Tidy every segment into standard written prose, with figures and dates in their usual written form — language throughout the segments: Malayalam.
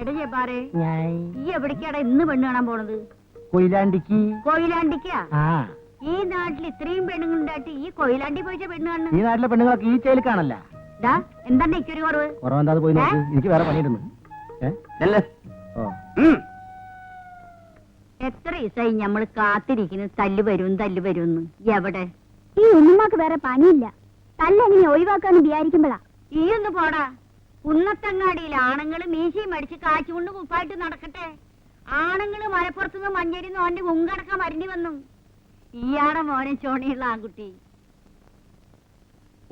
എടാ ജബ്ബാറേ, ഈ എവിടേക്കാടാ ഇന്ന് പെണ്ണ് കാണാൻ പോണത്? കൊയിലാണ്ടിക്ക്. കൊയിലാണ്ടിക്കാ? ഈ നാട്ടിൽ ഇത്രയും പെണ്ണുങ്ങളുണ്ടായിട്ട് ഈ കൊയിലാണ്ടി പോയിച്ച പെണ്ണ് കാണുന്നു? ഈ നാട്ടിലെ പെണ്ണുങ്ങളൊക്കെ ഈ ചേലി കാണല്ല. എന്താണ് എനിക്കൊരു കുറവ്? കുറവെന്താ പോയി നോക്ക്, എനിക്ക് വേറെ പണിയിടുന്നു. എത്ര ദിവസമായി ഞമ്മള് കാത്തിരിക്കുന്നു തല്ല് വരുമെന്ന്. എവിടെ? ഈ ഉമ്മക്ക് വേറെ പണിയില്ല, തല്ലെങ്ങനെ ഒഴിവാക്കാന്ന് വിചാരിക്കുമ്പോഴാ. ഈ ഒന്ന് പോടാ. കുന്നത്തങ്ങാടിയിൽ ആണുങ്ങള് മീശയും അടിച്ച് കാച്ചുകൊണ്ട് കുപ്പായിട്ട് നടക്കട്ടെ. ആണുങ്ങള് മലപ്പുറത്തുനിന്ന് മഞ്ഞരിന്ന് ഓന്റെ മുങ്കടക്കം മരുന്നി വന്നു. ഈയാടെ മോനെ ചോണിയുള്ള ആൺകുട്ടി.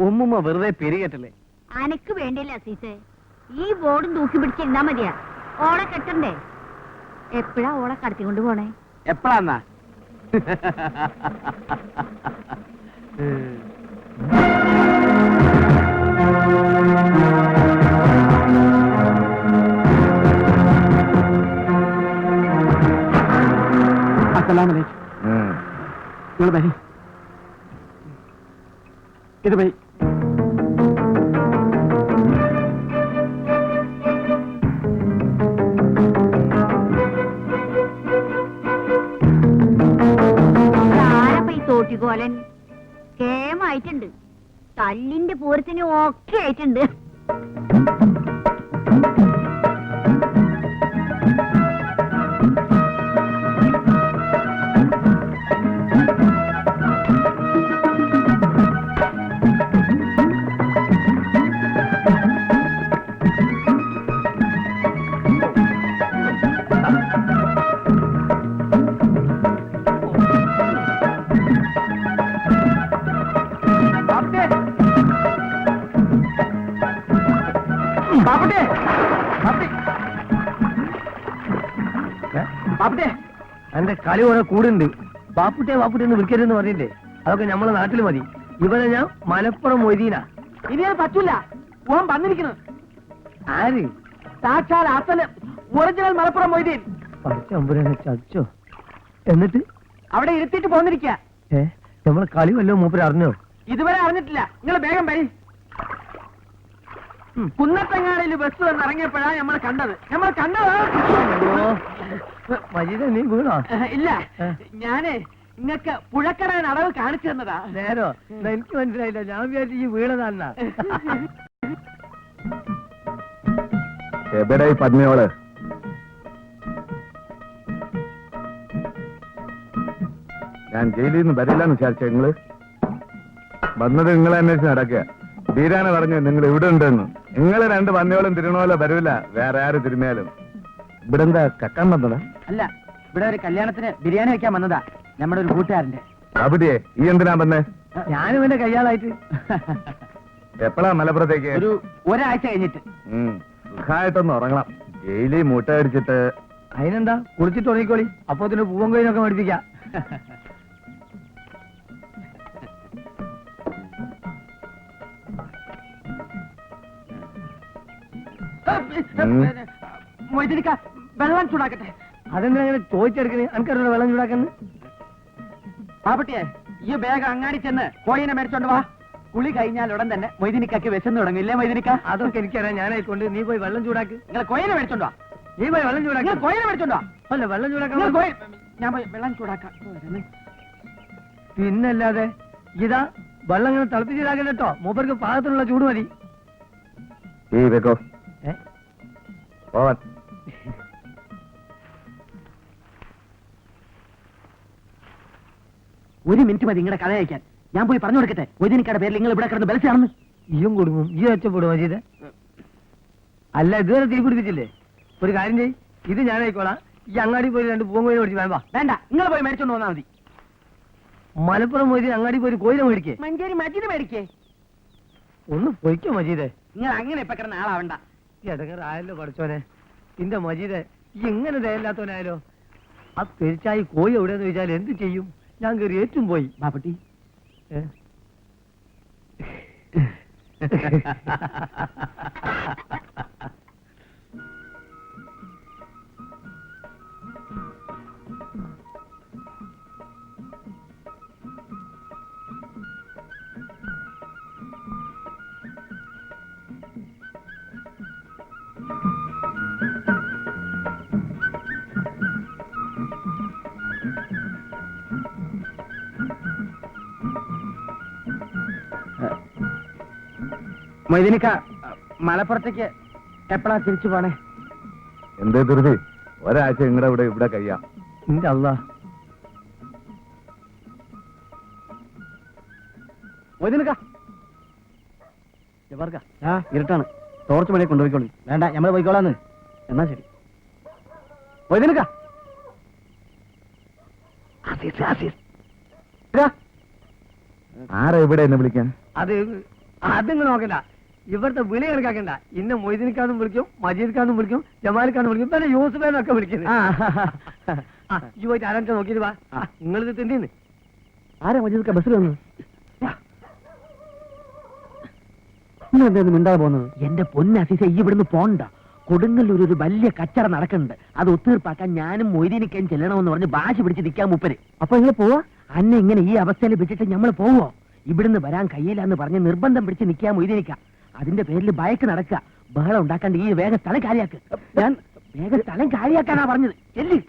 ഉമ്മുമ്മ വെറുതെ പെരുകേട്ടല്ലേ. അനക്ക് വേണ്ടില്ല സീസേ. ഈ ബോർഡും തൂക്കി പിടിച്ചിരുന്നാ മതിയാ. ഓളെ കെട്ടണ്ടേ? എപ്പോഴാ ഓളെ കടത്തിക്കൊണ്ട് പോണേ? എപ്പോഴാന്നാ? അസ്സലാമലൈക്കും. നിങ്ങൾ വരി. ഇത് വരി. തോട്ടിക്കോലൻ കേമായിട്ടുണ്ട്. തല്ലിന്റെ പൂരത്തിന് ഒക്കെ ആയിട്ടുണ്ട്. എന്റെ കളി കുറെ കൂടുണ്ട്. ബാപ്പുട്ടെ എന്ന് വിളിക്കരുതെന്ന് പറഞ്ഞില്ലേ? അതൊക്കെ നമ്മളെ നാട്ടിൽ മതി. ഇവിടെ ഞാൻ മലപ്പുറം മൊയ്തീനാ. ഇനി അത് പറ്റൂല. ഓൻ വന്നിരിക്കുന്നു. ആര്? സാക്ഷാൽ അസല് ഒറിജിനൽ മലപ്പുറം മൊയ്തീൻ. പച്ചമ്പുരനെ ചച്ചോ. എന്നിട്ട് അവിടെ ഇരുത്തിട്ട് പോന്നിരിക്ക. നമ്മളെ കളി വല്ലോ മൂപ്പര് അറിഞ്ഞോ? ഇതുവരെ അറിഞ്ഞിട്ടില്ല. നിങ്ങൾ വേഗം വരി. കുന്നത്തങ്ങാടിയിൽ ബസ് വന്ന് ഇറങ്ങിയപ്പോഴാണ് നമ്മൾ കണ്ടത്. മജീദ, നീ വീണോ? ഇല്ല, ഞാന് ഇങ്ങക്ക് പുഴക്കടൻ അടവ് കാണിച്ചു തന്നതാ. നേരോ? എനിക്ക് മനസ്സിലായില്ല. ഞാൻ വിചാരിച്ചു ഈ വീണതാന്നാ. എവിടെ പത്മയോള്? ഞാൻ ജയിലിൽ നിന്ന് വരില്ലെന്ന് വിചാരിച്ച നിങ്ങള് വന്നത് നിങ്ങളെ അന്വേഷിച്ച് നടക്കുക. ബീരാനെ പറഞ്ഞു നിങ്ങൾ ഇവിടെ ഉണ്ടെന്ന്. നിങ്ങള് രണ്ട് പന്നിയോളം തിരുണോലോ വരൂല, വേറെ ആര് തിരുമേലും. ഇവിടെ എന്താ കക്കാൻ വന്നതാ? അല്ല, ഇവിടെ ഒരു കല്യാണത്തിന് ബിരിയാണി വെക്കാൻ വന്നതാ, നമ്മുടെ ഒരു കൂട്ടുകാരന്റെ. അവിടെയേ ഈ എന്തിനാ വന്നേ? ഞാനും എന്റെ കയ്യാളായിട്ട്. എപ്പോഴാ മലപ്പുറത്തേക്ക്? ഒരാഴ്ച കഴിഞ്ഞിട്ട്. സുഖമായിട്ടൊന്ന് ഉറങ്ങണം. ജയിലിൽ മൂട്ട അടിച്ചിട്ട്. അതിനെന്താ, കുളിച്ചിട്ട് ഉറങ്ങിക്കോളി. അപ്പൊ അതിന് പൂവൻ കൊയിനൊക്കെ മേടിപ്പിക്കാം. മൊയ്തീനിക്ക, വെള്ളം ചൂടാക്കട്ടെ. അതെന്താ അങ്ങനെ ചോദിച്ചെടുക്കണേ? എനിക്കറിയാം വെള്ളം ചൂടാക്കുന്നു. പാപ്പട്ടിയെ, ഈ ബാഗ് അങ്ങാടി ചെന്ന് കോഴിനെ മേടിച്ചോണ്ട് വാ. കുളി കഴിഞ്ഞാൽ ഉടൻ തന്നെ മൊയ്തീനിക്കക്ക് വിശന്ന് തുടങ്ങില്ലേ? മൊയ്തീനിക്ക, അതൊക്കെ എനിക്കറിയാം. ഞാനായിക്കൊണ്ട് നീ പോയി വെള്ളം ചൂടാക്ക്. നിങ്ങൾ കോഴിനെ മേടിച്ചോണ്ട് വാ. നീ പോയി വെള്ളം ചൂടാക്കി. കോഴിനെ മേടിച്ചോണ്ട് വാ. അല്ല, വെള്ളം ചൂടാക്കാൻ ഞാൻ പോയി വെള്ളം ചൂടാക്കാം. പിന്നല്ലാതെ ഇതാ വെള്ളം ഇങ്ങനെ തിളപ്പിച്ചിടാക്കണ്ട കേട്ടോ. മൂപ്പർക്ക് പാകത്തിനുള്ള ചൂട് മതി. ഈ വെക്കോ പോവാൻ. ഒരു മിനിറ്റ് മതി നിങ്ങളുടെ കഥ അയക്കാൻ. ഞാൻ പോയി പറഞ്ഞു കൊടുക്കട്ടെ. മൊയ്തീനിക്കയുടെ പേരിൽ നിങ്ങൾ ഇവിടെ കിടന്ന് ബലസാണെന്ന്. ഈയും കൊടുക്കും. ഈ ഒച്ചപ്പെടും മജീദ്. അല്ല, ഇതുവരെ തീ പിടിപ്പിച്ചില്ലേ? ഒരു കാര്യം ചെയ്യ്, ഇത് ഞാനായിക്കോളാം. ഈ അങ്ങാടി പോയി രണ്ട് പൂവൻ കോയിനെ മേടിച്ച് വേണ്ട. വേണ്ട, നിങ്ങൾ പോയി മേടിച്ചോണ്ട് വന്നാൽ മതി. മലപ്പുറം പോയി അങ്ങാടി പോയി കോയിനെ മേടിക്കേ. മഞ്ചേരി മജീദ് മേടിക്കേ. ഒന്ന് പൊയ്ക്കോ മജീദേ. നിങ്ങൾ അങ്ങനെ ഇപ്പൊ കിടന്ന ആളാവണ്ട. ഇടങ്ങറായല്ലോ പഠിച്ചോനെ. ഇന്റെ മജീദേ, ഈ ഇങ്ങനെ ദയല്ലാത്തവനായാലോ? ആ പെരിച്ചായി കോഴി എവിടെയെന്ന് ചോദിച്ചാൽ എന്ത് ചെയ്യും? ഞാൻ കയറി ഏറ്റും പോയി. ബാപ്പട്ടി, മൊയ്തീനിക്ക മലപ്പുറത്തേക്ക് എപ്പോഴാ തിരിച്ചു പോണേ? എന്തേ ധൃതി? ഒരാഴ്ച നിങ്ങളുടെ ഇവിടെ കഴിയാം. ഇന്റെ അല്ലാ. മൊയ്തീനിക്ക ഇരുട്ടാണ്, ടോർച്ച് മണി കൊണ്ടുപോയിക്കോളൂ. വേണ്ട, ഞമ്മൾ പോയിക്കോളാന്ന്. എന്നാ ശരി. മൊയ്തീനിക്ക ആരാ ഇവിടെ എന്നെ വിളിക്കാൻ? അതിങ്ങ് നോക്കണ്ട, ഇവിടുത്തെ വിളി കണക്കാക്കണ്ട. ഇന്ന് മൊയ്തീനിക്കാന്നും വിളിക്കും, മജീദ്ക്കാന്നും വിളിക്കും, ജമാലിക്കാന്നും വിളിക്കും, പിന്നെ യൂസുഫേന്നൊക്കെ വിളിക്കുന്നത്. ഈ പോയിട്ട് ആരാ നോക്കിയിട്ട് വാ. നിങ്ങളിത് തിന്നീന്ന്. ആരാ മജീദ്ക്ക ബസ്സിൽ വന്നു? മിണ്ടാതെ പോകുന്നത്? എന്റെ പൊന്നസീസ, ഈ ഇവിടുന്ന് പോണ്ട. കൊടുങ്ങല്ലൂർ ഒരു വലിയ കച്ചറ നടക്കുന്നുണ്ട്. അത് ഒത്തീർപ്പാക്കാൻ ഞാനും മൊയ്തീനിക്കയും ചെല്ലണമെന്ന് പറഞ്ഞ് ഭാഷ പിടിച്ച് നിൽക്കാൻ മൂപ്പര്. അപ്പൊ നിങ്ങൾ പോവാ? അന്നെ ഇങ്ങനെ ഈ അവസ്ഥയിൽ വെച്ചിട്ട് നമ്മൾ പോവോ? ഇവിടുന്ന് വരാൻ കഴിയില്ലെന്ന് പറഞ്ഞ് നിർബന്ധം പിടിച്ച് നിൽക്കാൻ മൊയ്തീനിക്ക. അതിന്റെ പേരിൽ ഭയക്ക് നടക്കുക. ബഹളം ഉണ്ടാക്കാണ്ട് ഈ വേഗം സ്ഥലം കാര്യാക്ക്. ഞാൻ വേഗം സ്ഥലം കാര്യാക്കാനാ പറഞ്ഞത്. ചെല്ലി.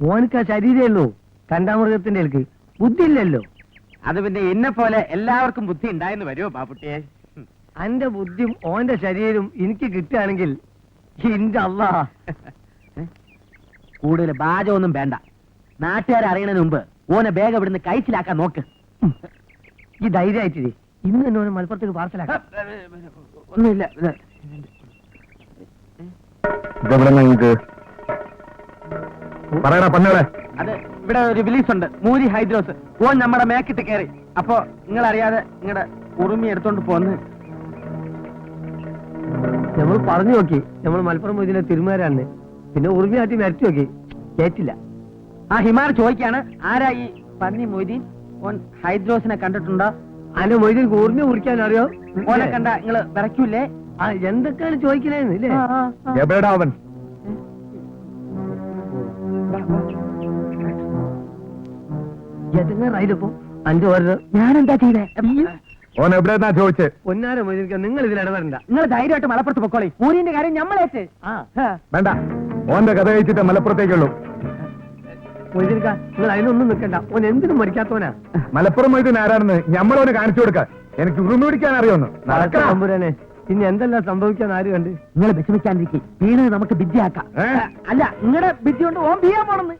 മോനക്ക് ശരീരമേ ഉള്ളൂ, കണ്ടാമൃഗത്തിന്റെ ഇടയ്ക്ക് ബുദ്ധി ഇല്ലല്ലോ. അത് പിന്നെ എന്നെ പോലെ എല്ലാവർക്കും ബുദ്ധി ഉണ്ടായെന്ന് വരുമോ പാപ്പുട്ടിയെ? അന്റെ ബുദ്ധിയും ഓന്റെ ശരീരവും എനിക്ക് കിട്ടുകയാണെങ്കിൽ ഇന്റെ അല്ലാ. കൂടുതൽ ബാജമൊന്നും വേണ്ട. നാട്ടുകാരെ അറിയണതിന് മുമ്പ് ഓനെ വേഗം ഇവിടുന്ന് കഴിച്ചിലാക്കാൻ നോക്ക്. ഈ ധൈര്യമായിട്ടില്ലേ, ഇന്ന് തന്നെ ഓനെ മലപ്പുറത്തേക്ക് പാർസലാക്കാം. ഒന്നുമില്ല. ഇതെവിടെ നിങ്ങൾക്ക് പറയടാ പന്നോളെ. അത് ഇവിടെ ഒരു വിലീസ് ഉണ്ട്, മൂരി ഹൈദ്രോസ്. ഓൻ നമ്മുടെ മേക്കിട്ട് കയറി. അപ്പൊ നിങ്ങൾ അറിയാതെ നിങ്ങളുടെ ഉറുമി എടുത്തോണ്ട് പോന്ന്. നമ്മൾ പറഞ്ഞു നോക്കി, നമ്മൾ മലപ്പുറം മൊയ്തീനെ തിരുമാരാണ്. പിന്നെ ഉറുമിയാട്ടി മരച്ചു നോക്കി, കേറ്റില്ല. ആ ഹിമാർ ചോദിക്കാണ്, ആരാ ഈ പന്നി മൊയ്തീൻ? ഓൻ ഹൈദ്രോസിനെ കണ്ടിട്ടുണ്ടോ? അന്റെ മൊയ്തീൻ ഉറുമി കുറിക്കാൻ അറിയോ? ഓനെ കണ്ട നിങ്ങള് വിറയ്ക്കൂലേ? എന്തൊക്കെയാണ് ചോദിക്കണേന്ന് ഇല്ലേ? എവിടെടാ അവൻ? എതുങ്ങാറായില്ലപ്പോ അഞ്ചു ഓരോ ഞാനെന്താ ചെയ്തേ? ഓൻ എവിടെന്നാ ചോദിച്ചേ? പൊന്നാര മൊയ്തീനിക്ക, നിങ്ങൾ ഇതിൽ ഇടപെടണ്ട. നിങ്ങൾ ധൈര്യമായിട്ട് മലപ്പുറത്ത് പൊക്കോളി. മൂരിന്റെ കാര്യം ഞമ്മളേറ്റ്. വേണ്ട, ഓന്റെ കഥ കഴിച്ചിട്ട് മലപ്പുറത്തേക്കുള്ളൂ. മൊയ്തീനിക്ക, നിങ്ങൾ അതിനൊന്നും നിൽക്കണ്ട. ഓൻ എന്തിനും മരിക്കാത്തവനാ. മലപ്പുറം മൊയ്തീൻ ആരാണെന്ന് ഞമ്മളോന് കാണിച്ചു കൊടുക്ക. എനിക്ക് ഉറുമി പിടിക്കാൻ അറിയോന്ന്. തമ്പുരാനെ, ഇനി എന്തെല്ലാം സംഭവിക്കാൻ ആര് കണ്ട്? നിങ്ങൾ വിഷമിക്കാണ്ടിരിക്കും. വീണത് നമുക്ക് ബിദ്യയാക്കാം. അല്ല, നിങ്ങളുടെ ബിദ്യ കൊണ്ട് ഓൻ ചെയ്യാൻ പോണെന്ന്.